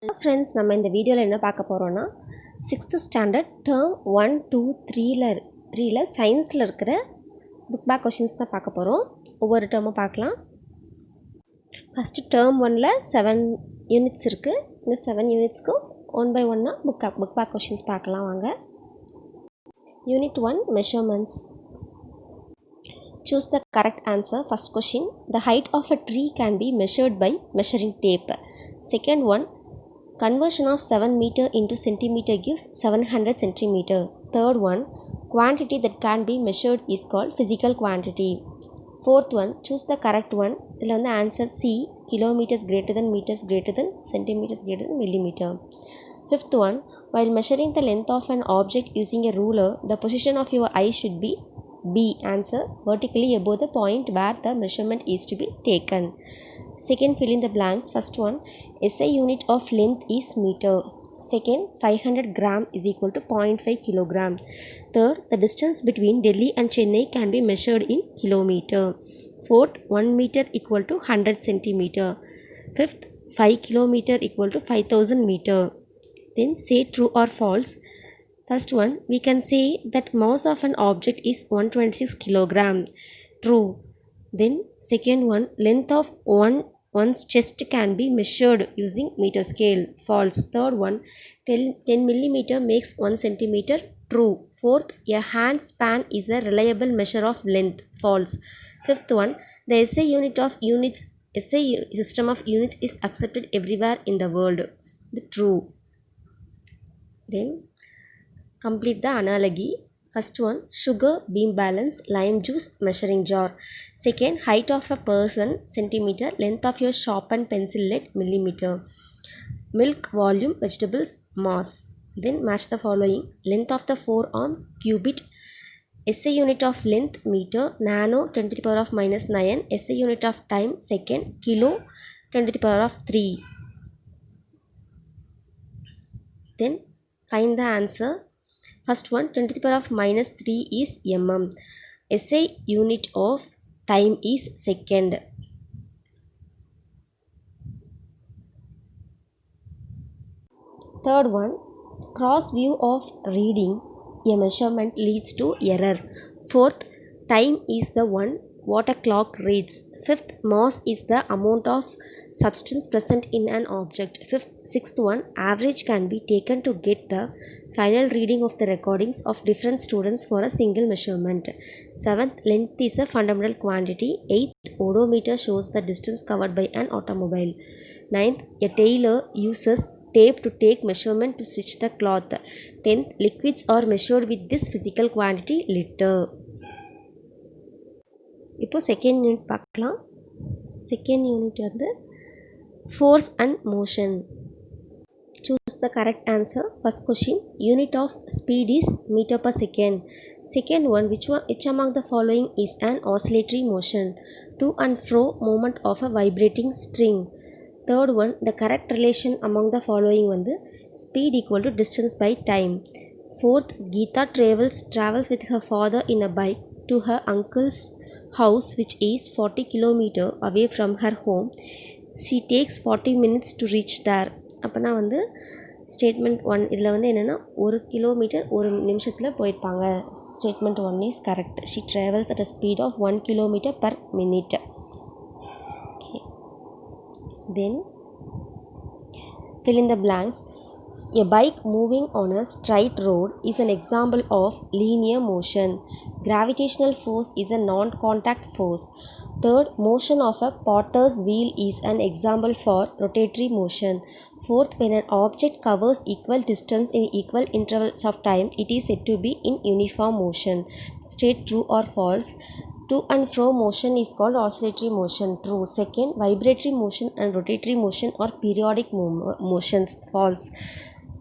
Hello friends, நம்ம இந்த வீடியோவில் என்ன பார்க்க போகிறோன்னா 6th ஸ்டாண்டர்ட் டேர்ம் 1, 2, 3ல சயின்ஸில் இருக்கிற புக் பேக் கொஷின்ஸ் தான் பார்க்க போகிறோம். ஒவ்வொரு டேர்மும் பார்க்கலாம். ஃபஸ்ட்டு டேர்ம் 1ல் 7 யூனிட்ஸ் இருக்குது. இந்த 7 யூனிட்ஸ்க்கும் 1 by 1 புக் பேக் கொஷின்ஸ் பார்க்கலாம் வாங்க. Unit 1 measurements. Choose the correct answer. First question, the height of a tree can be measured by measuring tape. Second one, conversion of 7 meter into centimeter gives 700 centimeter. Third one, quantity that can be measured is called physical quantity. Fourth one, choose the correct one. இதில் வந்து answer C, kilometers greater than meters greater than centimeters greater than millimeter. Fifth one, while measuring the length of an object using a ruler, the position of your eye should be B, answer, vertically above the point where the measurement is to be taken. Second, fill in the blanks. First one, SI unit of length is meter. Second, 500 gram is equal to 0.5 kilogram. Third, the distance between Delhi and Chennai can be measured in kilometer. Fourth, 1 meter equal to 100 centimeter. Fifth, 5 kilometer equal to 5000 meter. Then say true or false. First one, we can say that mass of an object is 126 kilogram. True. Then second one, length of one's chest can be measured using meter scale. False. Third one, 10 millimeter makes 1 centimeter. True. Fourth, a hand span is a reliable measure of length. False. Fifth one, the SI unit of units, SI system of units is accepted everywhere in the world. The true. Then complete the analogy. First one, sugar, beam balance, lime juice, measuring jar. Second, height of a person, centimeter, length of your sharpened pencil lead, millimeter. Milk, volume, vegetables, mass. Then match the following. Length of the forearm, cubit. SI unit of length, meter. Nano, 10 to the power of minus 9. SI unit of time, second. Kilo, 10 to the power of 3. Then find the answer. First one, 10 to the power of minus 3 is mm. SI unit of time is second. Third one, cross view of reading a measurement leads to error. Fourth, time is the one what a clock reads. Fifth, mass is the amount of substance present in an object. Sixth one, average can be taken to get the final reading of the recordings of different students for a single measurement. Seventh, length is a fundamental quantity. Eighth, odometer shows the distance covered by an automobile. Ninth, a tailor uses tape to take measurement to stitch the cloth. 10th, liquids are measured with this physical quantity, liter. இப்போ second unit பார்க்கலாம். Second unit வந்து force and motion. Choose the correct answer. First question, unit of speed is meter per second. Second one, which among the following is an oscillatory motion? To and fro movement of a vibrating string. Third one, the correct relation among the following வந்து speed equal to distance by time. Fourth, Geeta travels with her father in a bike to her uncle's house which is 40 km away from her home. She takes 40 minutes to reach there. அப்போனா வந்து statement 1 இதில் வந்து என்னென்னா 1 kilometre 1 நிமிஷத்தில் போயிருப்பாங்க. Statement 1 is correct. She travels at a speed of 1 kilometer per minute. Okay. Then fill in the blanks. A bike moving on a straight road is an example of linear motion. Gravitational force is a non-contact force. Third, motion of a potter's wheel is an example for rotatory motion. Fourth, when an object covers equal distance in equal intervals of time, it is said to be in uniform motion. State true or false. To and fro motion is called oscillatory motion. True. Second, vibratory motion and rotatory motion are periodic motions. False.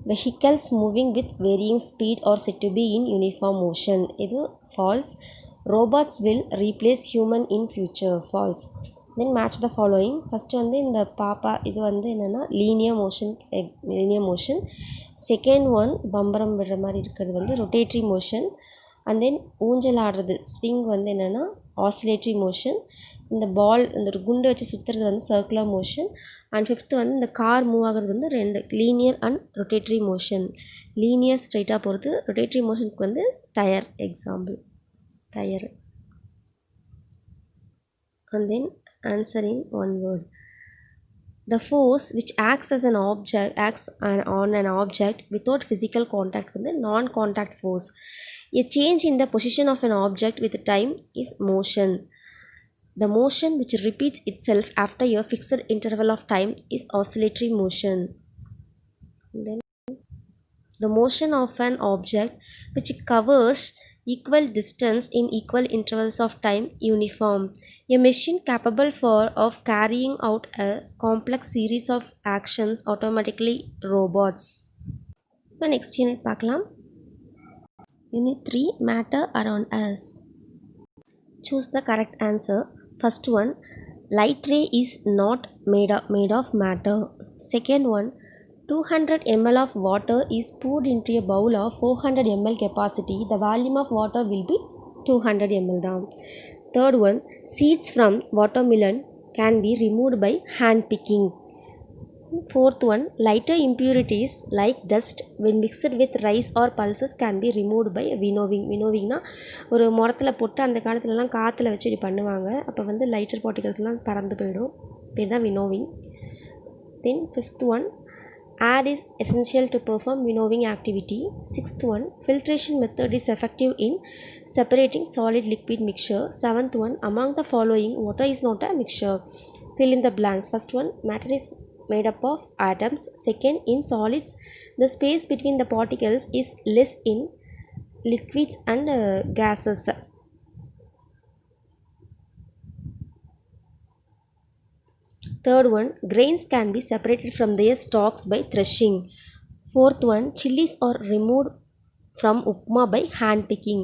Vehicles moving with varying speed are said to be in uniform motion. இது false. Robots will replace human in future. False. Then match the following. First வந்து இந்த பாப்பா இது வந்து என்னென்னா linear motion. Second one பம்பரம் விடுற மாதிரி இருக்கிறது வந்து ரொட்டேட்ரி மோஷன். அண்ட் தென் ஊஞ்சல் ஆடுறது ஸ்விங் வந்து என்னென்னா ஆசிலேட்ரி மோஷன். இந்த பால் இந்த ஒரு குண்டை வச்சு சுற்றுறது வந்து சர்க்குலர் மோஷன். அண்ட் ஃபிஃப்த்து வந்து இந்த கார் மூவ் ஆகிறது வந்து ரெண்டு linear and rotatory motion. Linear ஸ்ட்ரைட்டாக போகிறது, ரொட்டேட்ரி மோஷனுக்கு வந்து tyre example tyre. And then answer in one word. The force which acts as an object on an object without physical contact வந்து non-contact force. A change in the position of an object with time is motion. The motion which repeats itself after a fixed interval of time is oscillatory motion. Then the motion of an object which covers equal distance in equal intervals of time uniform. A machine capable of carrying out a complex series of actions automatically robots. இப்போ next unit பார்க்கலாம். Unit 3 matter around us. Choose the correct answer. First one, light ray is not made of matter. Second one, 200 ml of water is poured into a bowl of 400 ml capacity. The volume of water will be 200 ml down. Third one, seeds from watermelon can be removed by hand picking. Fourth one, lighter impurities like dust when mixed with rice or pulses can be removed by winnowing. winnowingனா ஒரு முரத்தில் போட்டு அந்த காலத்துலலாம் காற்றுல வச்சு இப்படி பண்ணுவாங்க. அப்போ வந்து லைட்டர் பார்ட்டிகல்ஸ்லாம் பறந்து போயிடும். பேர் தான் winnowing. Then fifth one, air is essential to perform winnowing activity. Sixth one, filtration method is effective in separating solid liquid mixture. Seventh one, among the following, water is not a mixture. Fill in the blanks. First one, matter is made up of atoms. Second, in solids, the space between the particles is less in liquids and gases. Third one, grains can be separated from their stalks by threshing. Fourth one, chilies are removed from upma by hand picking.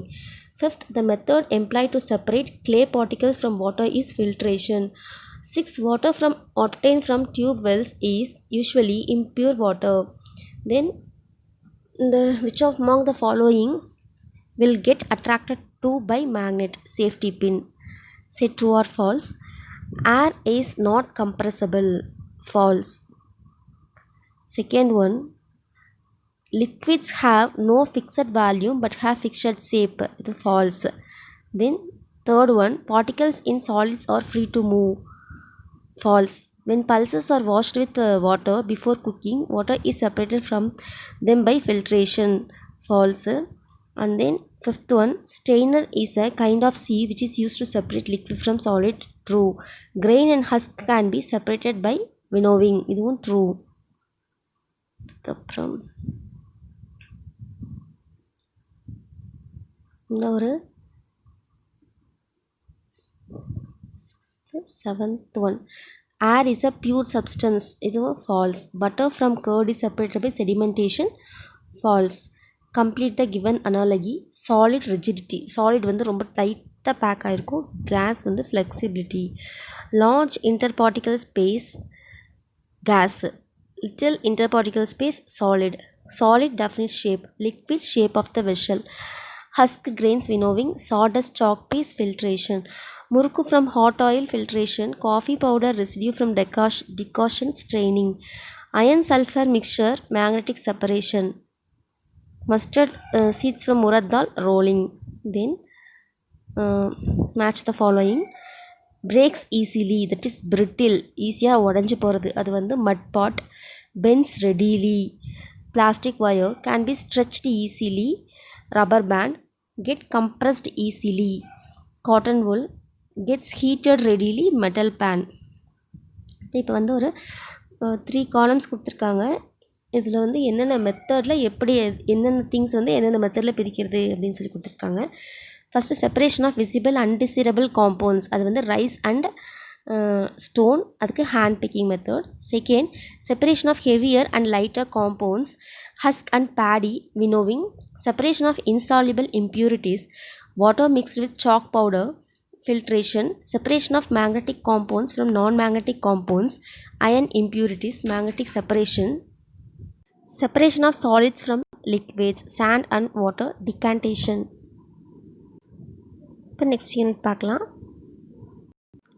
Fifth, the method employed to separate clay particles from water is filtration. Sixth, water obtained from tube wells is usually impure water. Then, which of among the following will get attracted to by magnet? Safety pin. Say true or false. Air is not compressible. False. Second one, liquids have no fixed volume but have fixed shape. It is false. Then third one, particles in solids are free to move. False. When pulses are washed with water before cooking, water is separated from them by filtration. False. And then fifth one, strainer is a kind of sieve which is used to separate liquid from solid. True. Grain and husk can be separated by winnowing. இதுவும் true. அப்புறம் இந்த ஒரு seventh one, air is a pure substance. இதுவும் false. Butter from curd is separated by sedimentation. False. Complete the given analogy. Solid rigidity. Solid வந்து ரொம்ப டைட்டாக back ஆகிருக்கும். Gas வந்து flexibility. Large interparticle space gas. Little interparticle space solid. Solid definite shape. Liquid shape of the vessel. Husk grains winnowing. Sawdust chalk piece filtration. Murukku from hot oil filtration. Coffee powder residue from decoction straining. Iron sulfur mixture magnetic separation. Mustard seeds from urad dal rolling. Then match the following. Breaks easily, that is brittle, ஈஸியாக உடஞ்சி போகிறது, அது வந்து mud pot. Bends readily, plastic wire. Can be stretched easily, rubber band. Get compressed easily, cotton wool. Gets heated readily, metal pan. இப்போ வந்து ஒரு 3 columns கொடுத்துருக்காங்க. இதில் வந்து என்னென்ன மெத்தடில் எப்படி என்னென்ன திங்ஸ் வந்து என்னென்ன மெத்தடில் பிரிக்கிறது அப்படின்னு சொல்லி கொடுத்துருக்காங்க. First separation of visible undesirable compounds, அது வந்து ரைஸ் அண்ட் ஸ்டோன், அதுக்கு hand picking method. Second, separation of heavier and lighter compounds, husk and paddy winnowing. Separation of insoluble impurities, water mixed with chalk powder, filtration. Separation of magnetic compounds from non-magnetic compounds, iron impurities, magnetic separation. Separation of solids from liquids, sand and water, decantation. இப்போ next unit பார்க்கலாம்.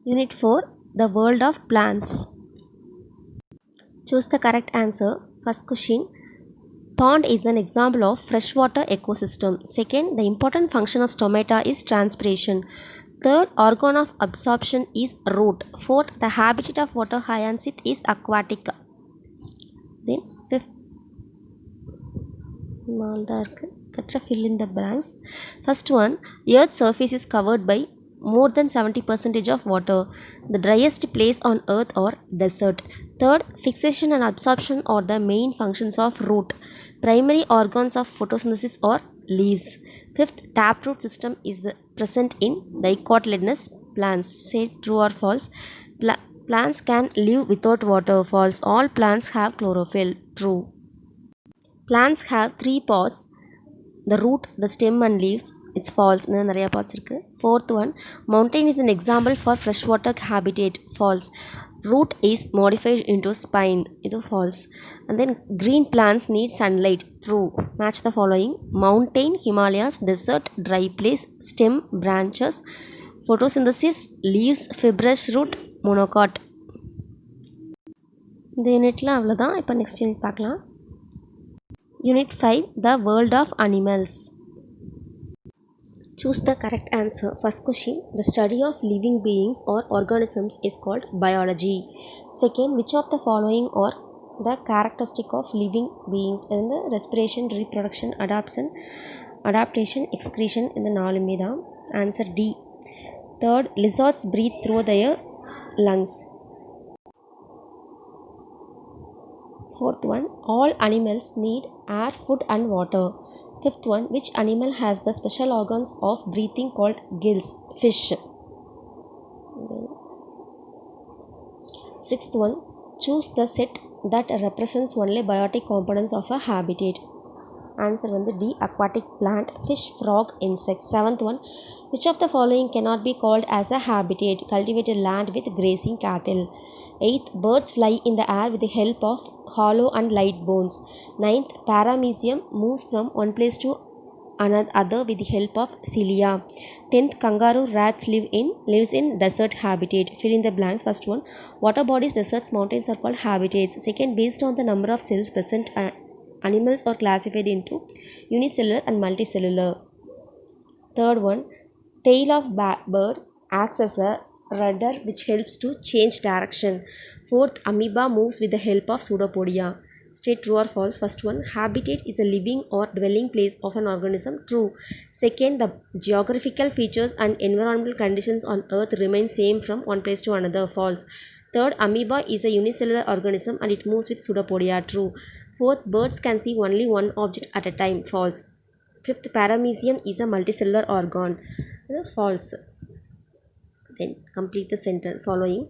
Unit 4. The world of plants. Choose the correct answer. First question. Pond is an example of freshwater ecosystem. Second, the important function of stomata is transpiration. Third, organ of absorption is root. Fourth, the habitat of water hyacinth is aquatic. Then fifth, fill in the blanks. First one, Earth's surface is covered by more than 70% of water. The driest place on earth or desert. Third, fixation and absorption are the main functions of root. Primary organs of photosynthesis are leaves. Fifth, taproot system is present in dicotyledonous plants. Say true or false. Plants can live without water. False. All plants have chlorophyll. True. Plants have three parts: the root, the stem and leaves. It's false. நிறைய parts இருக்கு. Fourth one, mountain is an example for freshwater habitat. False. Root is modified into spine. இது false. And then green plants need sunlight. True. Match the following: mountain, Himalayas, desert, dry place, stem, branches, photosynthesis, leaves, fibrous root, monocot. இந்த யூனிட்டில் அவ்வளோதான். இப்போ next unit பார்க்கலாம். Unit 5. The world of animals. Choose the correct answer. First question. The study of living beings or organisms is called biology. Second, which of the following are the characteristic of living beings? And the respiration, reproduction, adaptation, excretion in the nalumida. Answer D. Third, lizards breathe through their lungs. Fourth one, all animals need air, food and water. Fifth one, which animal has the special organs of breathing called gills? Fish. Sixth one, choose the set that represents only biotic components of a habitat. Answer D, aquatic plant, fish, frog, insects. Seventh one, which of the following cannot be called as a habitat? Cultivated land with grazing cattle. Eighth, birds fly in the air with the help of hollow and light bones. Ninth, paramecium moves from one place to another with the help of cilia. 10th, kangaroo rats lives in desert habitat. Fill in the blanks. First one, water bodies, deserts, mountains are called habitats. Second, based on the number of cells present, animals are classified into unicellular and multicellular. Third one, tail of bird acts as a rudder which helps to change direction. Fourth, amoeba moves with the help of pseudopodia. State true or false. First one, habitat is a living or dwelling place of an organism. True. Second, the geographical features and environmental conditions on earth remain same from one place to another. False. Third, amoeba is a unicellular organism and it moves with pseudopodia. True. Fourth, birds can see only one object at a time. False. Fifth, paramecium is a multicellular organ. False. Then complete the sentence following.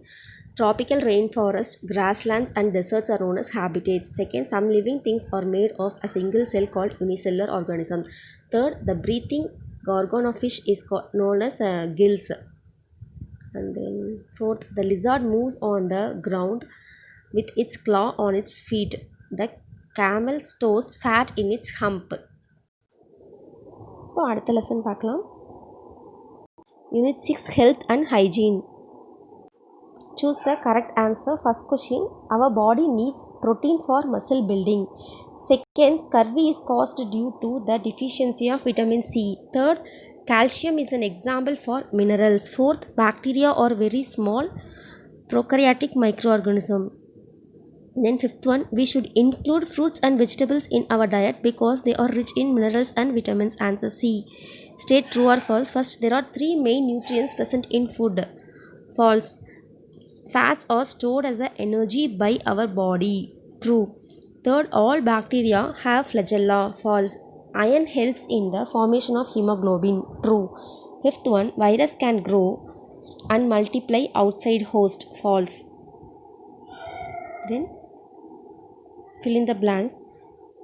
Tropical rainforest, grasslands and deserts are known as habitats. Second, some living things are made of a single cell called unicellular organism. Third, the breathing organ of fish is known as gills. And then fourth, the lizard moves on the ground with its claw on its feet. The camel stores fat in its hump. இப்போ அடுத்த lesson பார்க்கலாம். Unit 6, Health and Hygiene. Choose the correct answer. First question, our body needs protein for muscle building. Second, scurvy is caused due to the deficiency of vitamin C. Third, calcium is an example for minerals. Fourth, bacteria are very small prokaryotic microorganism. Then fifth one, we should include fruits and vegetables in our diet because they are rich in minerals and vitamins. Answer C. State true or false. First, there are three main nutrients present in food. False. Fats are stored as energy by our body. True. Third, all bacteria have flagella. False. Iron helps in the formation of hemoglobin. True. Fifth one, virus can grow and multiply outside host. False. Then fill in the blanks.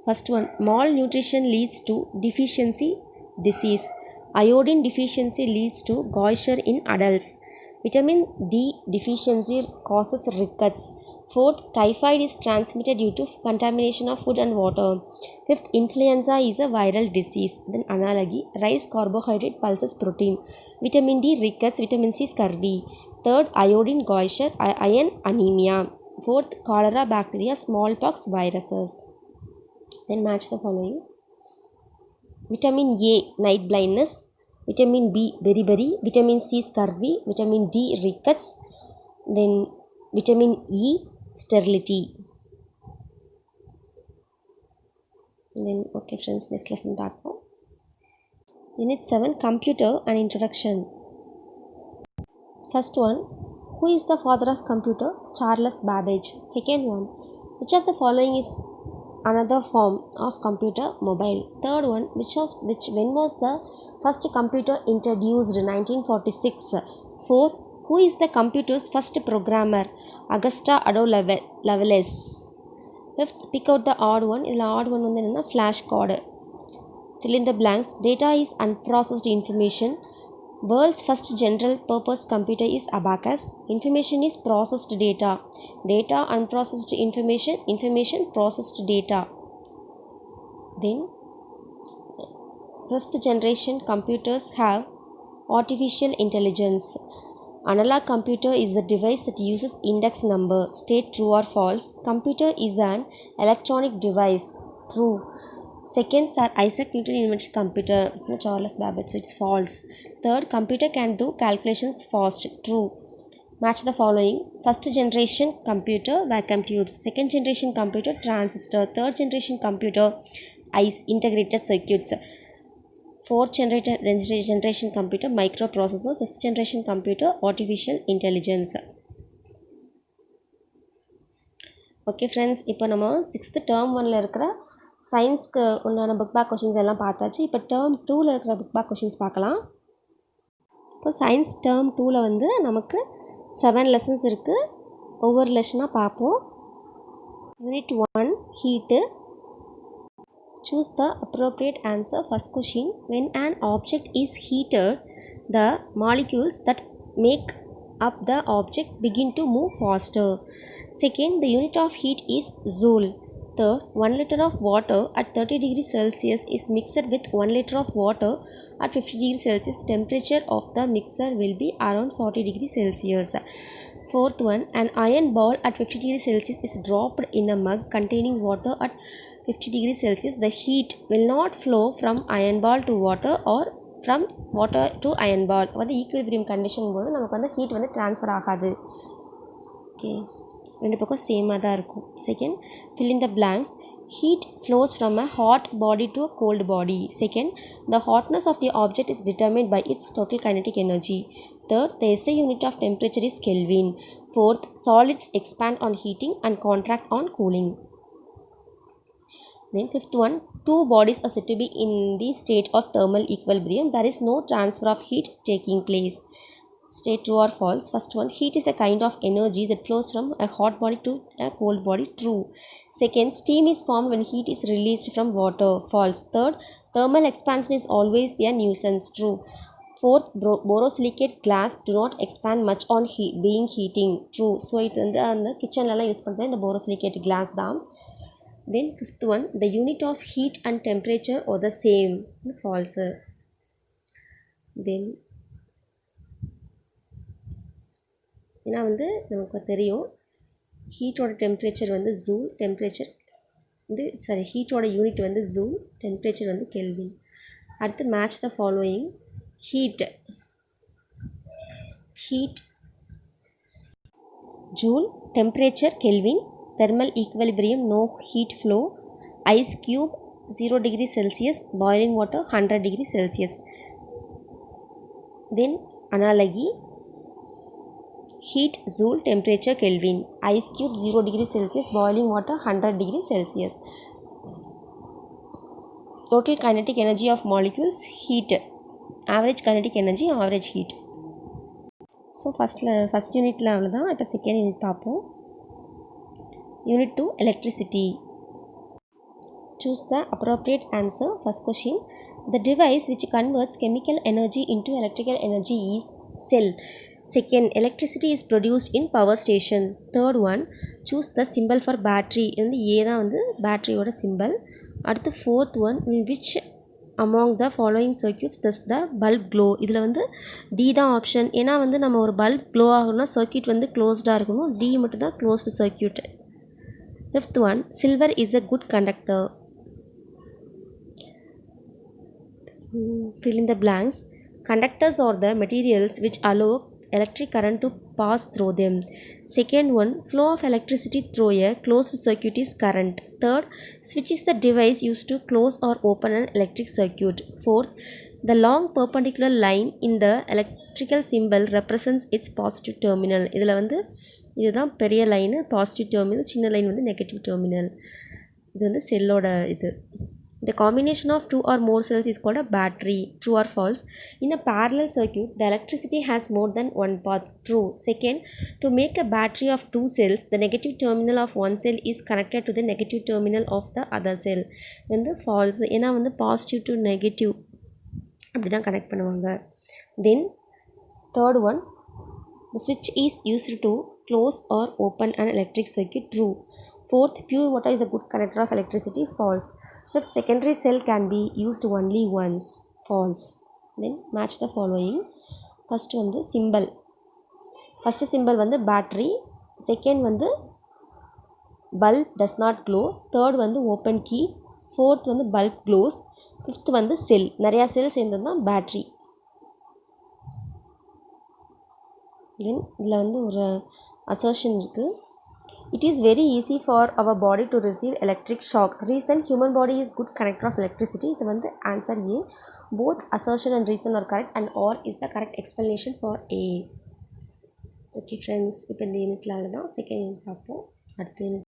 First one, malnutrition leads to deficiency disease. Iodine deficiency leads to goitre in adults. Vitamin D deficiency causes rickets. Fourth, typhoid is transmitted due to contamination of food and water. Fifth, influenza is a viral disease. Then analogy, rice carbohydrate pulses protein. Vitamin D rickets, vitamin C scurvy. Third, iodine goitre, iron anemia. Fourth, cholera bacteria, smallpox viruses. Then match the following. Vitamin A, night blindness. Vitamin B, beriberi. Vitamin C, scurvy. Vitamin D, rickets. Then vitamin E, sterility. Then okay friends, next lesson பார்ப்போம். Unit 7, computer and introduction. First one, who is the father of computer? Charles Babbage. Second one, which of the following is another form of computer? Mobile. Third one, when was the first computer introduced? 1946. Fourth, who is the computer's first programmer? Augusta Ado Lovelace. Fifth, pick out the odd one. இதில் odd one வந்து என்னென்னா flash code. Fill in the blanks. Data is unprocessed information. World's first general purpose computer is Abacus. Information is processed data. Data unprocessed information. Information processed data. Then fifth generation computers have artificial intelligence. Analog computer is a device that uses index number. State true or false. Computer is an electronic device. True. Second, Sir Isaac Newton invented computer. Charles Babbage, so it's false. Third, computer can do calculations fast. True. Match the following. First generation computer, vacuum tubes. Second generation computer, transistor. Third generation computer, ICE, integrated circuits. Fourth generation computer, microprocessor. Fifth generation computer, artificial intelligence. Okay friends, இப்போ நம்ம 6th term 1ல் இருக்கிற சயின்ஸ்க்கு உண்டான book back questions எல்லாம் பார்த்தாச்சு. இப்போ term 2ல் இருக்கிற புக் பேக் கொஷின்ஸ் பார்க்கலாம். இப்போ சயின்ஸ் டேர்ம் 2ல் வந்து நமக்கு 7 லெசன்ஸ் இருக்குது. ஒவ்வொரு லெசனாக பார்ப்போம். Unit 1, heat. Choose the appropriate answer. First question, when an object is heated, the molecules that make up the object begin to move faster. Second, the unit of heat is Joule. Third, 1 liter of water at 30 degrees Celsius is mixed with 1 liter of water at 50 degrees Celsius. Temperature of the mixer will be around 40 degrees Celsius. Fourth one, an iron ball at 50 degrees Celsius is dropped in a mug containing water at 50 degrees Celsius. The heat will not flow from iron ball to water or from water to iron ball. வந்து equilibrium condition போது நமக்கு வந்து heat வந்து transfer ஆகாது. Okay, ரெண்டு பக்கம் சேமாக தான் இருக்கும். Second, fill in the blanks. Heat flows from a hot body to a cold body. Second, the hotness of the object is determined by its total kinetic energy. Third, the SI unit of temperature is Kelvin. Fourth, solids expand on heating and contract on cooling. Then fifth one, two bodies are said to be in the state of thermal equilibrium. There is no transfer of heat taking place. State true or false. First one, heat is a kind of energy that flows from a hot body to a cold body. True. Second, steam is formed when heat is released from water. False. Third, thermal expansion is always a nuisance. True. Fourth, borosilicate glass do not expand much on being heating. True. So it வந்து அந்த கிச்சன்லலாம் use பண்ணுறது இந்த borosilicate glass தான். Then fifth one, the unit of heat and temperature are the same. False. Then ஏன்னா வந்து நமக்கு தெரியும் ஹீட்டோட temperature வந்து ஜூல், டெம்பரேச்சர் வந்து ஹீட்டோட யூனிட் வந்து ஜூல், டெம்பரேச்சர் வந்து கெல்வின். அடுத்து match the following. Heat joule, temperature kelvin, thermal equilibrium, no heat flow, ice cube 0 degree Celsius, boiling water 100 degree Celsius. Then analogy, heat joule, temperature Kelvin, ice cube 0 degree Celsius, boiling water 100 degree Celsius. Total kinetic energy of molecules, heat, average kinetic energy, average heat. So first unitல அவ்வளோதான். இப்போ second unit பார்ப்போம். Unit 2, electricity. Choose the appropriate answer. First question, the device which converts chemical energy into electrical energy is cell. Second, electricity is produced in power station. Third one, choose the symbol for battery. இந்த A தான் வந்து பேட்டரியோட simple. அடுத்து fourth one, in which among the following circuits does the bulb glow? இதில் வந்து D தான் option. ஏன்னா வந்து நம்ம ஒரு பல்ப் க்ளோ ஆகணும்னா சர்க்யூட் வந்து க்ளோஸ்டாக இருக்கணும். டி மட்டும் தான் closed circuit. Fifth one, silver is a good conductor. Fill in the blanks. Conductors are the materials which allow electric current to pass through them. Second one, flow of electricity through a closed circuit is current. Third, switch is the device used to close or open an electric circuit. Fourth, the long perpendicular line in the electrical symbol represents its positive terminal. இதில் வந்து இதுதான் பெரிய line positive terminal, சின்ன line வந்து negative terminal. இது வந்து செல்லோட இது. The combination of two or more cells is called a battery. True or false? In a parallel circuit, the electricity has more than one path. True. Second, to make a battery of two cells, the negative terminal of one cell is connected to the negative terminal of the other cell. வந்து false. ஏன்னா வந்து positive to negative அப்படி தான் connect பண்ணுவாங்க. Then third one, the switch is used to close or open an electric circuit. True. Fourth, pure water is a good conductor of electricity. False. Fifth, secondary cell can be used only once. False. Then match the following. First வந்து symbol. First symbol வந்து battery. Second வந்து bulb does not glow. Third வந்து open key. Fourth வந்து bulb glows. Fifth வந்து cell. நிறையா செல் சேர்ந்தது தான் battery. Then இதில் வந்து ஒரு assertion இருக்குது. It is very easy for our body to receive electric shock. Reason, human body is good conductor of electricity. இது வந்து answer A. Both assertion and reason are correct and or is the correct explanation for A. Okay friends, இப்போ இந்த யூனிட்டில் அவ்வளோதான். Second unit பார்ப்போம். அடுத்த unit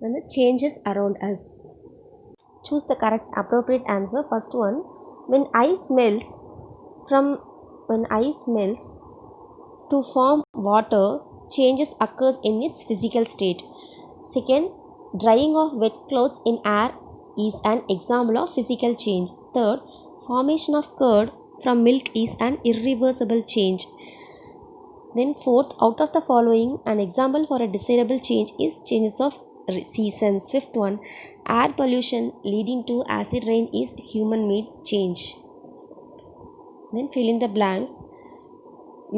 வந்து changes around us. Choose the correct appropriate answer. First one, when ice melts to form water, changes occurs in its physical state. Second, drying of wet clothes in air is an example of physical change. Third, formation of curd from milk is an irreversible change. Then fourth, out of the following, an example for a desirable change is changes of seasons. Fifth one, air pollution leading to acid rain is human-made change. Then fill in the blanks.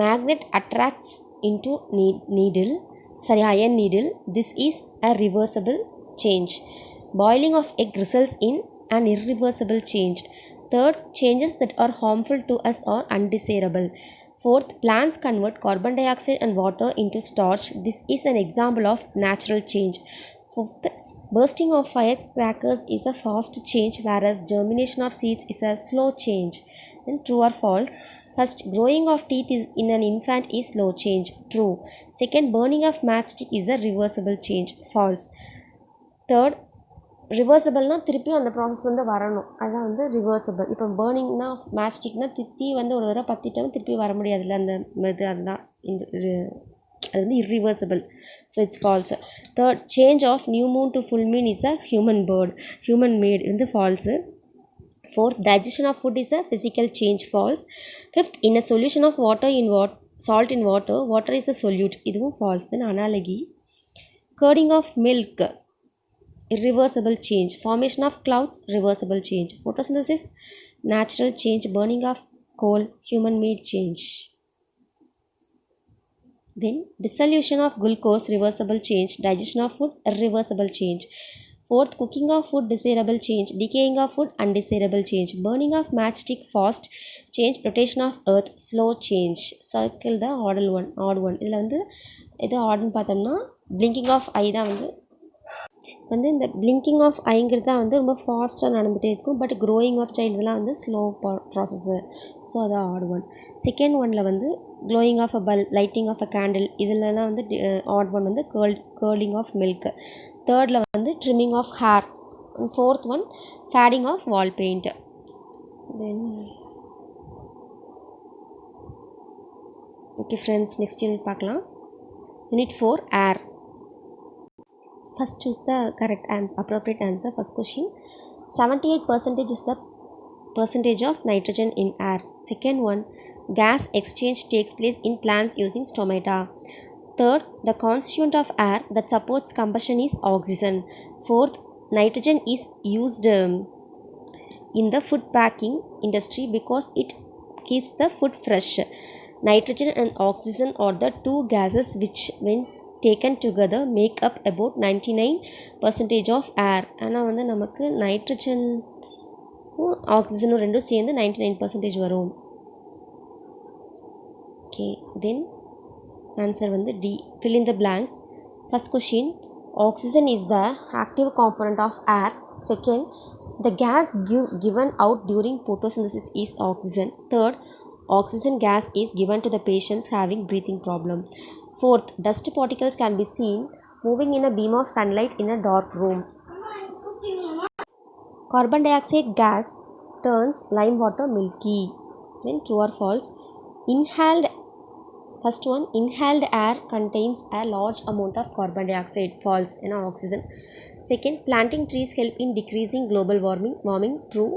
Magnet attracts into iron needle. This is a reversible change. Boiling of egg results in an irreversible change. Third, changes that are harmful to us are undesirable. Fourth, plants convert carbon dioxide and water into starch. This is an example of natural change. Fifth, bursting of firecrackers is a fast change, whereas germination of seeds is a slow change. Then true or false? First, growing of teeth in an infant is slow change. True. Second, burning of matchstick is a reversible change. False. Third, ரிவர்சபிள்னால் திருப்பியும் அந்த process வந்து வரணும், அதுதான் வந்து reversible. இப்போ பேர்னிங்னா மேட்ச்ஸ்டிக்னால் தித்தி வந்து ஒரு தடவை பற்றிட்டோம் திருப்பி வர முடியாதுல்ல அந்த இது, அதுதான் அது வந்து irreversible. So it's false. Third, change of new moon to full moon is a human made வந்து false. Fourth, digestion of food is a physical change. False. Fifth, in a solution of salt in water, water is a solute. இதுவும் false. Then analogy. Curding of milk, irreversible change. Formation of clouds, reversible change. Photosynthesis, natural change. Burning of coal, human-made change. Then dissolution of glucose, reversible change. Digestion of food, irreversible change. Fourth, cooking of food, desirable change. Decaying of food, undesirable change. Burning of matchstick, fast change. Rotation of earth, slow change. Circle the odd one. இதில் வந்து எது ஆடுன்னு பார்த்தோம்னா blinking of ஐ தான் வந்து இந்த blinking of ஐங்கிறது தான் வந்து ரொம்ப ஃபாஸ்ட்டாக நடந்துகிட்டே இருக்கும். பட் க்ரோயிங் ஆஃப் சைல்டு இதெல்லாம் வந்து ஸ்லோ ப்ராசஸ்ஸு. ஸோ அதான் ஆட் ஒன். செகண்ட் ஒனில் வந்து glowing of a bulb, lighting of a candle, இதிலலாம் வந்து ஆட் ஒன் வந்து கேர்லிங் ஆஃப் மில்க். தேர்டில் வந்து trimming of hair. Fourth one fading of wall paint. Then okay friends, next unit பார்க்கலாம். Unit 4, air. First, choose the correct answer, appropriate answer. First question, 78% is the percentage of nitrogen in air. Second one, gas exchange takes place in plants using stomata. Third, the constituent of air that supports combustion is oxygen. Fourth, nitrogen is used in the food packing industry because it keeps the food fresh. Nitrogen and oxygen are the two gases which when taken together make up about 99% of air. ஆனால் வந்து நமக்கு nitrogen ஆக்சிஜனும் ரெண்டும் சேர்ந்து 99% வரும். Okay, தென் answer வந்து D. fill in the blanks. First question, oxygen is the active component of air. Second, the gas given out during photosynthesis is oxygen. Third, oxygen gas is given to the patients having breathing problem. Fourth, dust particles can be seen moving in a beam of sunlight in a dark room. Carbon dioxide gas turns lime water milky. Then true or false? First one, inhaled air contains a large amount of carbon dioxide. False. Oxygen. Second, planting trees help in decreasing global warming. True.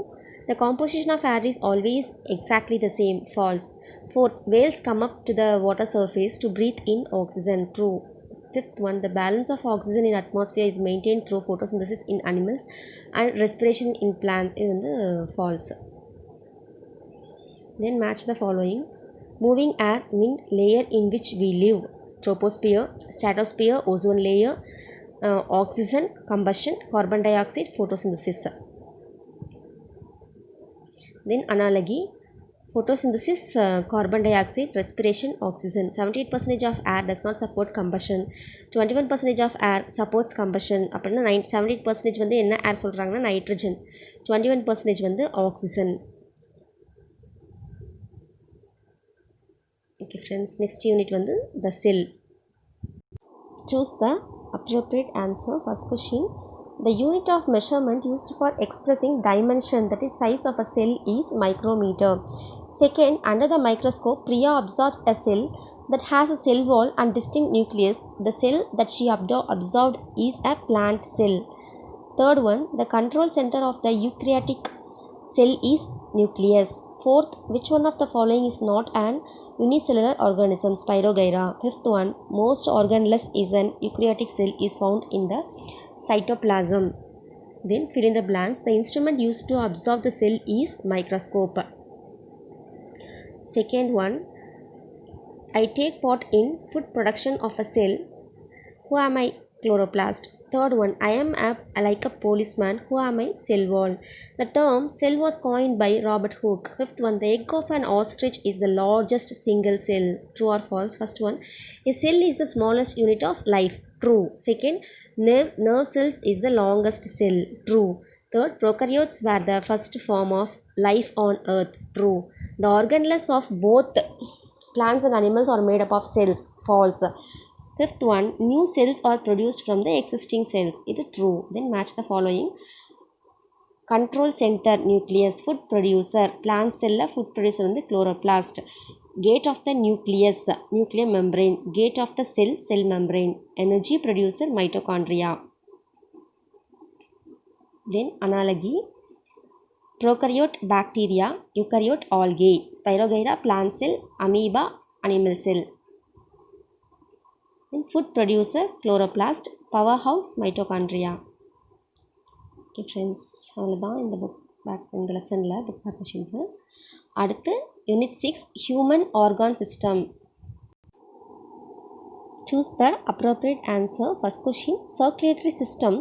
The composition of air is always exactly the same. False. Fourth, whales come up to the water surface to breathe in oxygen. True. Fifth one, the balance of oxygen in atmosphere is maintained through photosynthesis in animals and respiration in plants. Is false. Then match the following. Moving air means layer in which we live. Troposphere, stratosphere, ozone layer, oxygen, combustion, carbon dioxide, photosynthesis. Then analogy, photosynthesis, carbon dioxide, respiration, oxygen. 78% of air does not support combustion. 21% of air supports combustion. அப்படின்னா 78% வந்து என்ன ஏர் சொல்கிறாங்கன்னா nitrogen, 21% வந்து oxygen. Okay friends, next unit வந்து the cell. Choose the appropriate answer. First question, the unit of measurement used for expressing dimension, that is size of a cell, is micrometer. Second, under the microscope, Priya observes a cell that has a cell wall and distinct nucleus. The cell that she observed is a plant cell. Third one, the control center of the eukaryotic cell is nucleus. Fourth, which one of the following is not an unicellular organism? Spirogyra. Fifth one, most organless is an eukaryotic cell is found in the cytoplasm. Then fill in the blanks. The instrument used to observe the cell is microscope. Second one, I take part in food production of a cell. Who am I? Chloroplast. Third one, I am like a policeman. Who am I? Cell wall. The term cell was coined by Robert Hooke. Fifth one, the egg of an ostrich is the largest single cell. True or false? First one, a cell is the smallest unit of life. True. Second, nerve cells is the longest cell. True. Third, prokaryotes were the first form of life on earth. True. The organelles of both plants and animals are made up of cells. False. Fifth one, new cells are produced from the existing cells. It is true. Then match the following. Control center, nucleus, food producer, plant cell, food producer வந்து chloroplast. Gate of the nucleus, nuclear membrane. Gate of the cell, cell membrane. Energy producer, mitochondria. Then analogy, prokaryote bacteria, eukaryote algae, spirogyra plant cell, amoeba animal cell. Then food producer, chloroplast, powerhouse, mitochondria. Okay friends, அவ்வளோதான் இந்த இந்த லெசனில் book back questions. அடுத்து unit 6, human organ system. Choose the appropriate answer. First question, circulatory system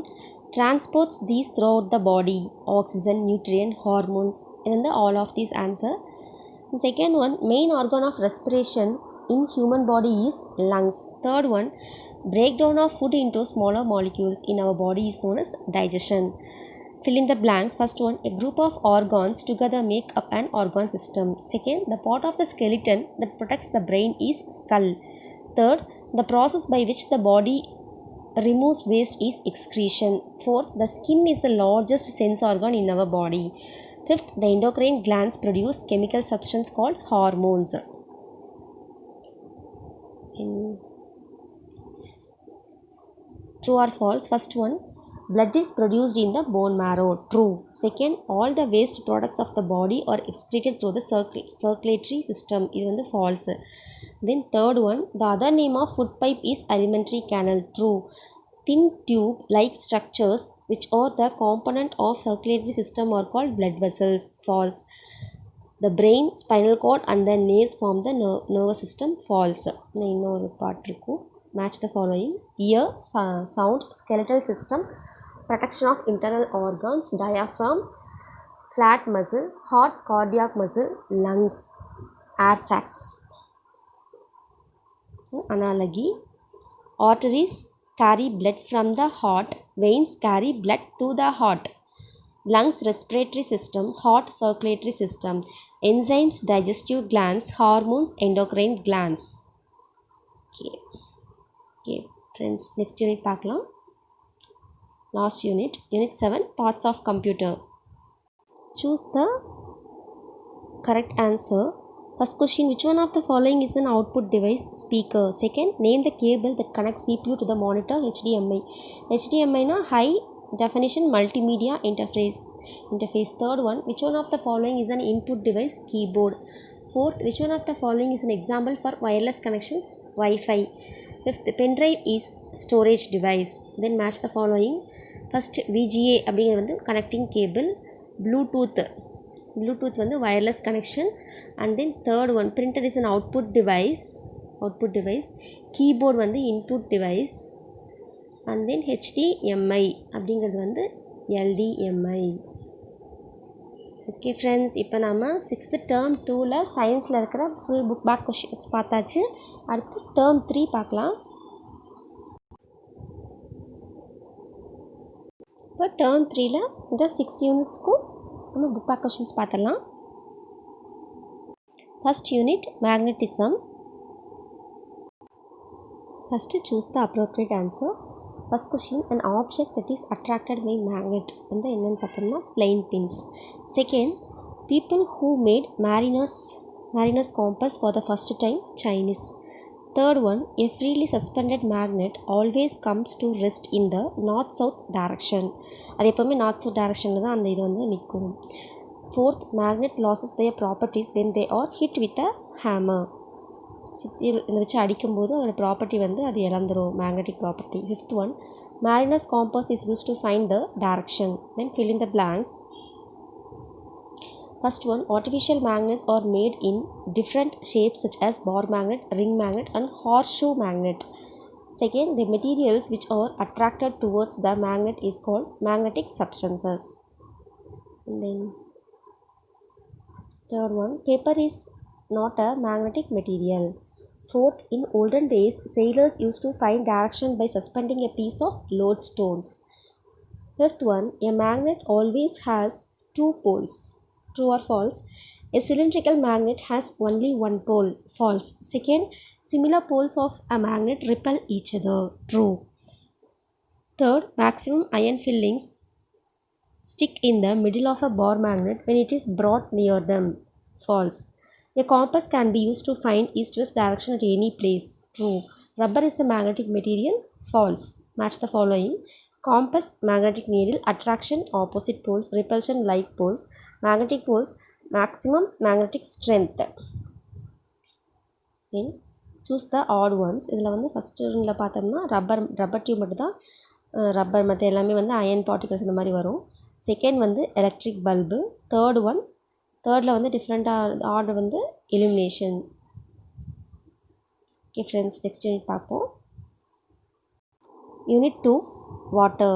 transports these throughout the body: oxygen, nutrient, hormones, and all of these answer. The second one, main organ of respiration in human body is lungs. Third one, breakdown of food into smaller molecules in our body is known as digestion. Fill in the blanks. First one, a group of organs together make up an organ system. Second, the part of the skeleton that protects the brain is skull. Third, the process by which the body removes waste is excretion. Fourth, the skin is the largest sense organ in our body. Fifth, the endocrine glands produce chemical substance called hormones. True or false? First one, blood is produced in the bone marrow. True. Second, all the waste products of the body are excreted through the circulatory system. This is false. Then third one, the other name of food pipe is alimentary canal. True. Thin tube like structures which are the component of circulatory system are called blood vessels. False. The brain, spinal cord and the nerves form the nervous system. False. இன்னொரு part இருக்கும். Match the following. Ear, sound, skeletal system, protection of internal organs, diaphragm, flat muscle, heart, cardiac muscle, lungs, air sacs. Analogy. Arteries carry blood from the heart, veins carry blood to the heart. Lungs, respiratory system, heart, circulatory system, enzymes, digestive glands, hormones, endocrine glands. Okay friends, next unit பார்க்கலாம். Last unit, unit 7, parts of computer. Choose the correct answer. First question, which one of the following is an output device? Speaker. Second, name the cable that connects CPU to the monitor. HDMI. HDMI na high definition multimedia interface. Third one, which one of the following is an input device? Keyboard. Fourth, which one of the following is an example for wireless connections? Wi-Fi. Fifth, pendrive is storage device. Then match the following. First, VGA அப்படிங்கிறது வந்து connecting cable. Bluetooth வந்து wireless connection. And then third one, printer is an output device. Keyboard வந்து input device. And then HDMI அப்படிங்கிறது வந்து LDMI. Okay friends, இப்போ நம்ம 6th term 2ல் சயின்ஸில் இருக்கிற ஃபுல் புக் பேக் கொஷின்ஸ் பார்த்தாச்சு. அடுத்து term 3 பார்க்கலாம். இப்போ term 3ல் இந்த 6 யூனிட்ஸ்க்கும் நம்ம புக் பேக் கொஷின்ஸ் பார்த்துடலாம். First unit magnetism. First choose the appropriate answer. First question, an object that is attracted by magnet வந்து என்னென்னு பார்த்தோம்னா plain pins. Second, people who made mariner's compass for the first time, Chinese. Third one, a freely suspended magnet always comes to rest in the north-south direction. அது எப்போவுமே north south டைரக்ஷனில் தான் அந்த இது வந்து நிற்கும். Fourth, magnet loses their properties when they are hit with a hammer. இதை வச்சு அடிக்கும்போது அதோட ப்ராப்பர்ட்டி வந்து அது இழந்துரும், magnetic property. Fifth one, mariner's compass is used to find the direction. Then fill in the blanks. First one, artificial magnets are made in different shapes such as bar magnet, ring magnet and horseshoe magnet. Second, the materials which are attracted towards the magnet is called magnetic substances. And then third one, paper is not a magnetic material. Fourth, in olden days, sailors used to find direction by suspending a piece of lodestones. Fifth one, a magnet always has two poles. True or false? A cylindrical magnet has only one pole. False. Second, similar poles of a magnet repel each other. True. Third, maximum iron fillings stick in the middle of a bar magnet when it is brought near them. False. A compass can be used to find east-west direction at any place. True. Rubber is a magnetic material. False. Match the following. Compass, magnetic needle, attraction, opposite poles, repulsion, like poles, magnetic poles, maximum magnetic strength. Then choose the odd ones. இதில் வந்து first ஒன்றில் பார்த்தோம்னா rubber tube மட்டும் தான் rubber, மற்ற எல்லாமே வந்து iron particles இந்த மாதிரி வரும். செகண்ட் வந்து எலக்ட்ரிக் பல்பு. தேர்டில் வந்து டிஃப்ரெண்ட்டாக ஆர்டர் வந்து illumination. Okay friends, next unit பார்ப்போம். Unit 2, water.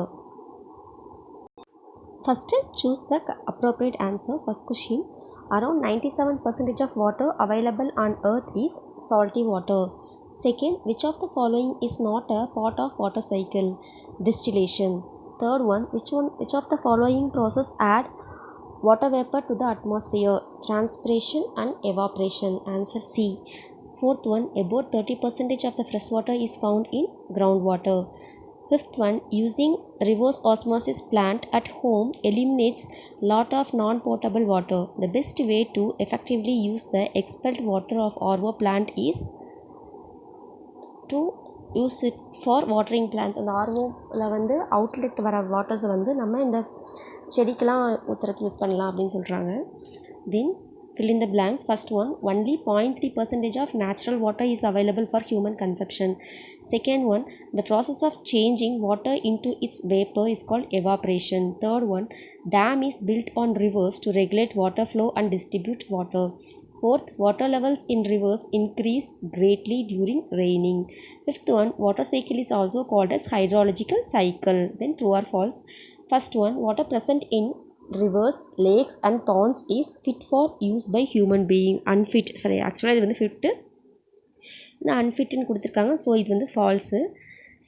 First, choose the appropriate answer. First question, around 97% of water available on earth is salty water. Second, which of the following is not a part of water cycle? Distillation. Third one, which of the following process add water vapor to the atmosphere? Transpiration and evaporation. Answer C. Fourth one, about 30% of the fresh water is found in groundwater. Fifth one, using reverse osmosis plant at home eliminates lot of non-potable water. The best way to effectively use the expelled water of RO plant is to use it for watering plants. அந்த ROவில் வந்து outlet வர வாட்டர்ஸை வந்து நம்ம இந்த செடிக்கெலாம் ஊற்றுறதுக்கு use பண்ணலாம் அப்படின்னு சொல்கிறாங்க. தென் fill in the blanks. First one, only 0.3% of natural water is available for human consumption. Second one, the process of changing water into its vapor is called evaporation. Third one, dam is built on rivers to regulate water flow and distribute water. Fourth, water levels in rivers increase greatly during raining. Fifth one, water cycle is also called as hydrological cycle. Then true or false? First one, water present in rivers, lakes and ponds is fit for use by human being. Unfit, sorry, actually இது வந்து fit, இந்த அன்ஃபிட்னு கொடுத்துருக்காங்க. So இது வந்து falls.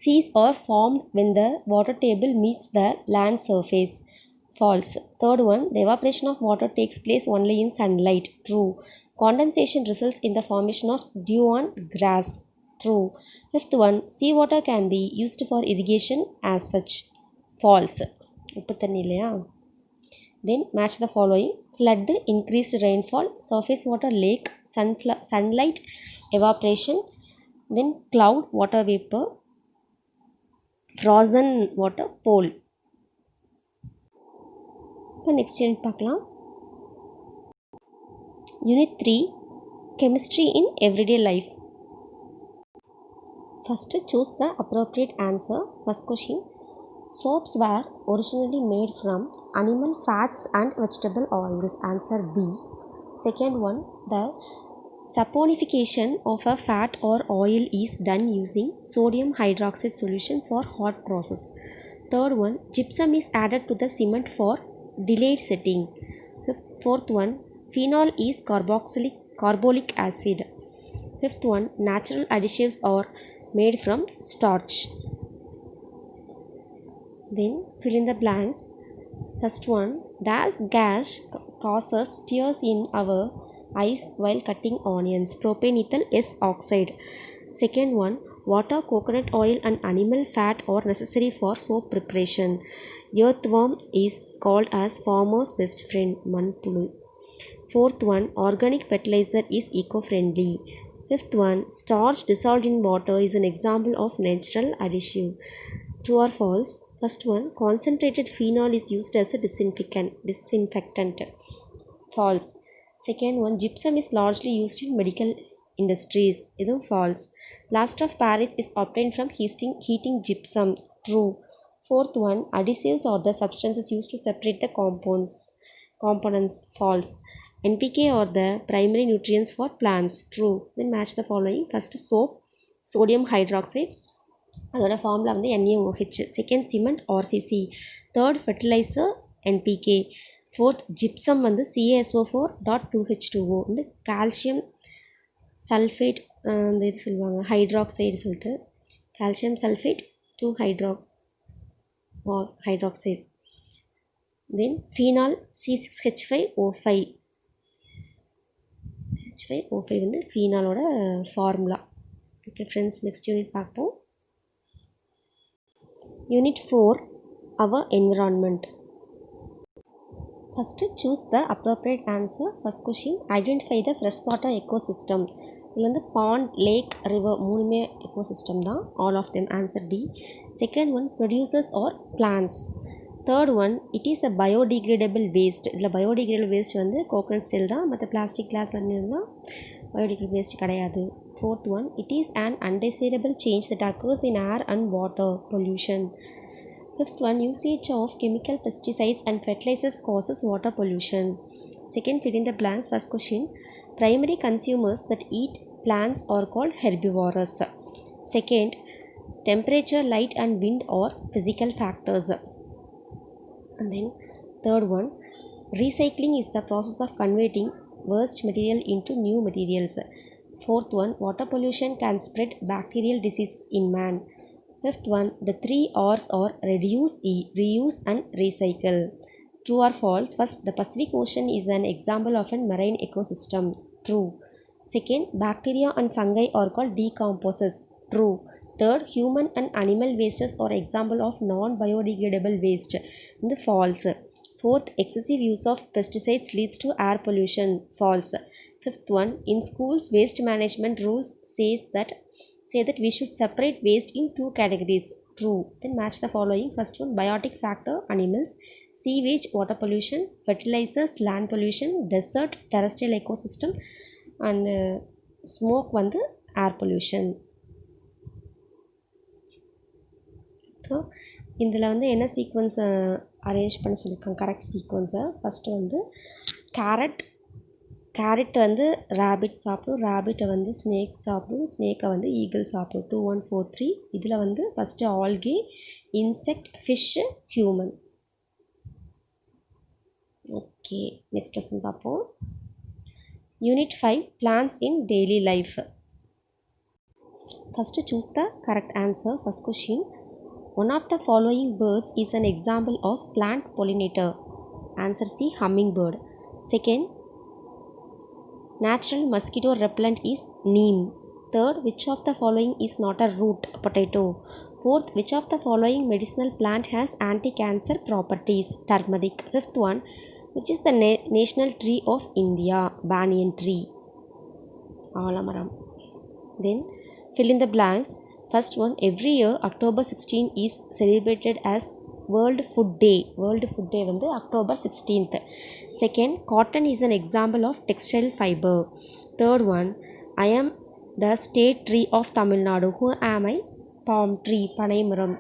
Seas are formed when the water table meets the land surface. False. Third one, the evaporation of water takes place only in sunlight. True. Condensation results in the formation of dew on grass. True. Fifth one, seawater can be used for irrigation as such. False. உப்பு தண்ணி இல்லையா? Then match the following. Flood, increased rainfall, surface water, lake, sunlight, evaporation, then cloud, water vapor, frozen water, pole. இப்போ next unit பார்க்கலாம். Unit 3, chemistry in everyday life. First, choose the appropriate answer. First question, soaps were originally made from animal fats and vegetable oils. Answer B. Second one, the saponification of a fat or oil is done using sodium hydroxide solution for hot process. Third one, gypsum is added to the cement for delayed setting. Fourth one, phenol is carbolic acid. Fifth one, natural additives are made from starch. Then fill in the blanks. First one, dash gas causes tears in our eyes while cutting onions. Propanethyl S oxide. Second one, water, coconut oil and animal fat are necessary for soap preparation. Earthworm is called as farmer's best friend, manpulu. Fourth one, organic fertilizer is eco-friendly. Fifth one, starch dissolved in water is an example of natural additive. True or false? First one, concentrated phenol is used as a disinfectant. False. Second one, gypsum is largely used in medical industries. This is false. Plaster of Paris is obtained from heating gypsum. True. Fourth one, adhesives are the substances used to separate the components. False. NPK are the primary nutrients for plants. True. Then match the following. First, soap, sodium hydroxide, அதோட formula வந்து NaOH. Second cement RCC. Third fertiliser NPK. Fourth gypsum வந்து CaSO4.2H2O. வந்து calcium sulphate, அந்த இது சொல்லுவாங்க hydroxide சொல்லிட்டு, calcium sulphate 2 hydroxide. Then phenol C6H5O5. H5O5 வந்து ஃபீனாலோட formula. Okay friends, next unit பார்ப்போம். Unit 4, our environment. First, choose the appropriate answer. First question, identify the freshwater ecosystem. இதில் வந்து pond, lake, river மூணுமே ecosystem தான். All of them. Answer D. Second one, producers or plants. Third one, it is a biodegradable waste. இதில் biodegradable waste வந்து coconut shell தான். மற்ற plastic, glass எல்லாம் biodegradable waste கிடையாது. Fourth one, it is an undesirable change that occurs in air and water pollution. Fifth one, usage of chemical pesticides and fertilizers causes water pollution. Second, fill in the blanks. First question, primary consumers that eat plants are called herbivores. Second, temperature, light and wind are physical factors. And then third one, recycling is the process of converting waste material into new materials. Fourth one, water pollution can spread bacterial diseases in man. Fifth one, the 3 R's are reduce, reuse and recycle. True or false? First, the Pacific Ocean is an example of a marine ecosystem. True. Second, bacteria and fungi are called decomposers. True. Third, human and animal wastes are example of non-biodegradable waste. The false. Fourth, excessive use of pesticides leads to air pollution. False. Fifth one, in schools, waste management rules say that we should separate waste in 2 categories. True. Then match the following. First one, biotic factor animals. sewage, water pollution, fertilizers, land pollution, desert, terrestrial ecosystem, and smoke வந்து air pollution. So இதில் வந்து என்ன சீக்வன்ஸை arrange பண்ண சொல்லியிருக்காங்க, correct சீக்வன்ஸை. First வந்து carrot வந்து rapid சாப்பிடும், ரேபிட்டை வந்து ஸ்னேக் சாப்பிடும், ஸ்னேக்கை வந்து ஈகிள் சாப்பிடும். 2 1 4 3. இதில் வந்து first algae, insect, fish, human. Okay, next lesson பார்ப்போம். Unit 5 plants in daily life. First choose the correct answer. First question, one of the following birds is an example of plant pollinator. Answer C, hummingbird. Second, natural mosquito repellent is neem. Third, which of the following is not a root? Potato. Fourth, which of the following medicinal plant has anti-cancer properties? Turmeric. Fifth one, which is the national tree of India? Banyan tree. Alamaram. Then fill in the blanks. First one, every year October 16 is celebrated as World Food Day. World Food Day வந்து October 16th. Second, cotton is an example of textile fiber. Third one, I am the state tree of Tamil Nadu. Who am I? Palm tree, Panaimaram.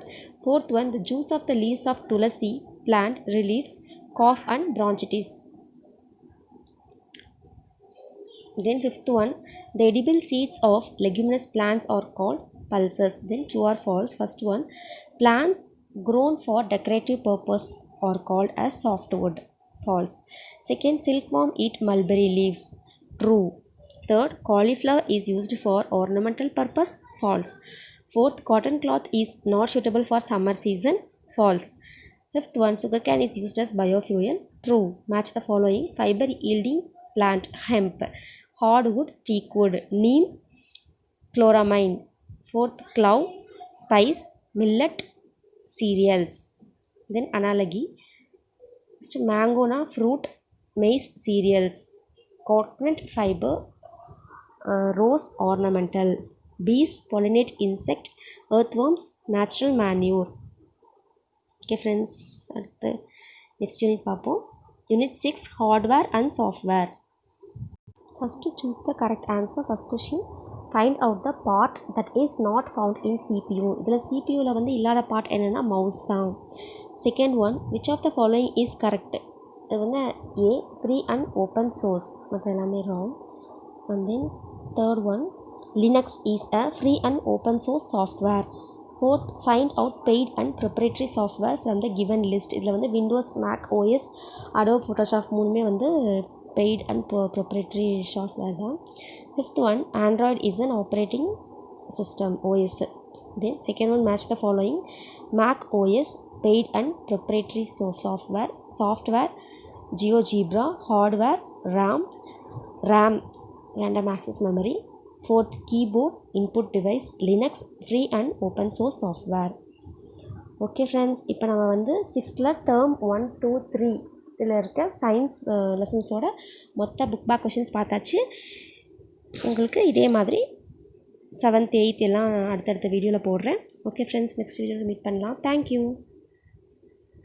Fourth one, the juice of the leaves of Tulasi plant relieves cough and bronchitis. Then fifth one, the edible seeds of leguminous plants are called pulses. Then true or false? First one, plants grown for decorative purpose are called as softwood. False. Second, silkworm eat mulberry leaves. True. Third, cauliflower is used for ornamental purpose. False. Fourth, cotton cloth is not suitable for summer season. False. Fifth one, sugarcane is used as biofuel. True. Match the following fiber yielding plant: hemp. Hardwood, teakwood. Neem, chloramine. Fourth, clove, spice, millet, cereals. Then analogy. Next, mango fruit, maize, cereals. Coconut fiber, rose, ornamental. Bees pollinate insect, earthworms, natural manure. Okay friends, அடுத்து next unit பார்ப்போம். Unit 6, hardware and software. First choose the correct answer. First question, find out the part that is not found in CPU. இதில் CPUவில் வந்து இல்லாத part என்னென்னா mouse தான். Second one, which of the following is correct? இது வந்து A, free and open source, மற்ற எல்லாமே wrong. And then third one, Linux is a free and open source software. Fourth, find out paid and proprietary software from the given list. இதில் வந்து Windows, Mac OS, Adobe Photoshop மூணுமே வந்து paid and proprietary software தான். Fifth one, Android is an operating system, OS. Then second one, match the following: Mac OS, paid and proprietary software, GeoGebra, hardware, RAM, random access memory. Fourth, keyboard, input device, Linux, free and open source software. Okay friends, இப்போ நம்ம வந்து 6th term 1 2 3 இதில் இருக்க science லெசன்ஸோட மொத்த book back questions பார்த்தாச்சு. உங்களுக்கு இதே மாதிரி 7th 8th எல்லாம் அடுத்தடுத்த வீடியோவில் போடுறேன். ஓகே ஃப்ரெண்ட்ஸ், நெக்ஸ்ட் வீடியோவில் மீட் பண்ணலாம். தேங்க்யூ.